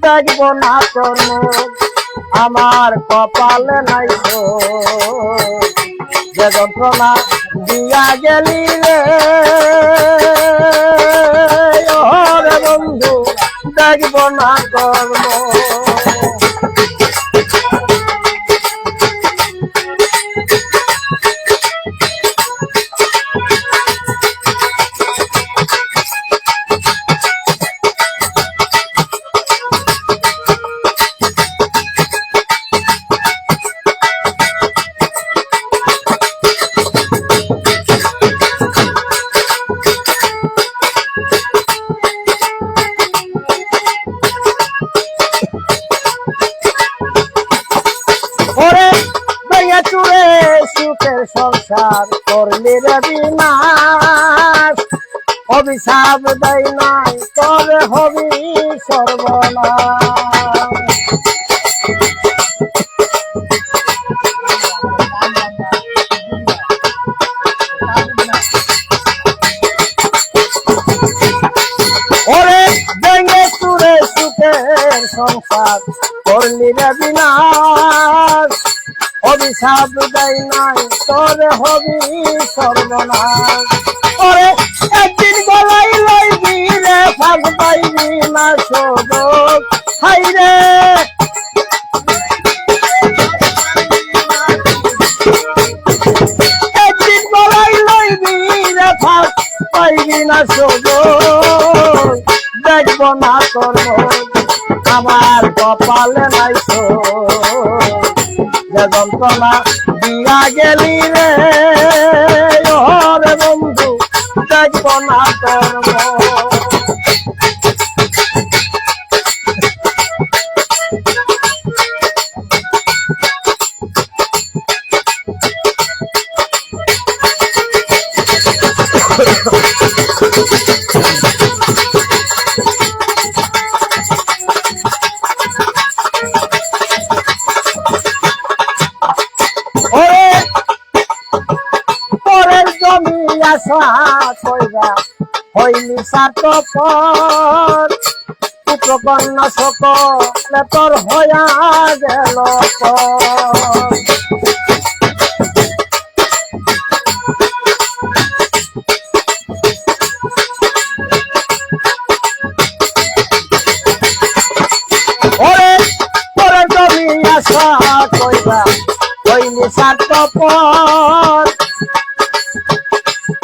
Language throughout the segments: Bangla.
দেখব না তোর মুখ আমার কপালে নাই তো যে যন্ত্রণা দিয়া গেলি রে ওরে বন্ধু দেখব না তোর মুখ সুখের সংসার করলি রে বিনাশ অভিশাপ দেয় নাই তবে হবি সর্বনাশ ওরে ভেঙে চুরে সুখের সংসার করলি রে বিনাশ অভিশাপ দেয় নাই তোরে হবি সর্বনাশ ওরে একদিন গলাই লইবি রে ফাঁক পাইবি না শোধক হাই রে একদিন গলাই লইবি রে ফাঁক পাইবি না শোধক দেখব না তোর আমার কপালে নাই তো যন্ত্রণা দিয়া গেলি রে ওরে বন্ধু দেখব না তোর আশা কইরা হইলি স্বার্থপর পুত্র কন্যা সকলে তোর হইয়া গেল ওরে তোর জমি আশা কইরা হইলি স্বার্থপর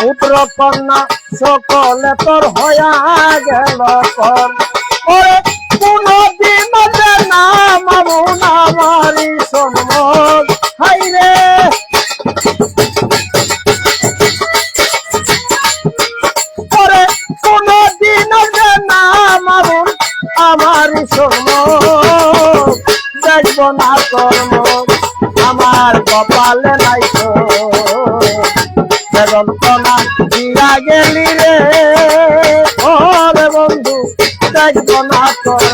পুত্র কন্যা সকলে তোর হইয়া গেল ওরে কোনদিন নাম আমারি সম্মুখ হাই রে ওরে কোনদিন নাম আমারি সম্মুখ দেখব না তোর মুখ আমার কপালে নাই তো যন্ত্রণা দিয়া গেলি রে ওরে বন্ধু দেখব না তোর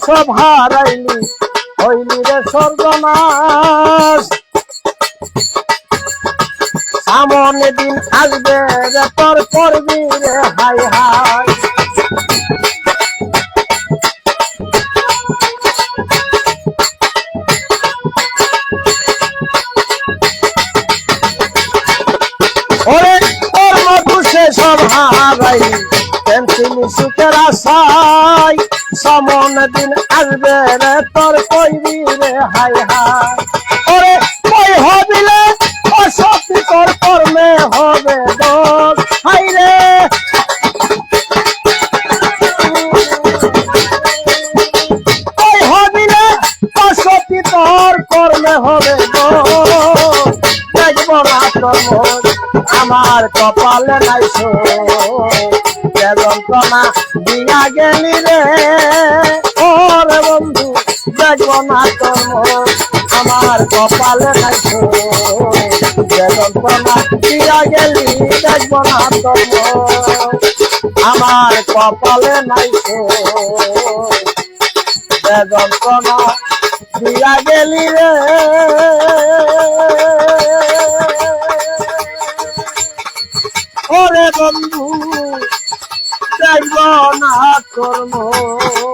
সব হারাইলি হইলি রে সর্বনাশ সামনে দিন আসবে রে তোর করবি রে হাই হাই ওরে তোর মধু সে সব হারাইলি টেনশনি সুখের আশায় সামন দিন আসবে রে তোর কইবি রে হাই হাই ওরে কই হবিলে অসতি তোর কর্মে হবে দোষ হাই রে কই হবিলে অসতি তোর কর্মে হবে দোষ দেখব না তোর আমার কপালে নাই যন্ত্রণা দিয়া গেলি রে ওরে বন্ধু দেখবো না তোর মন আমার কপালে নাই তো যে যন্ত্রণা দিয়া গেলি দেখবো না তোর মন আমার কপালে নাই তো যে যন্ত্রণা দিয়া গেলি রে ওরে বন্ধু দেখবো না তোর মন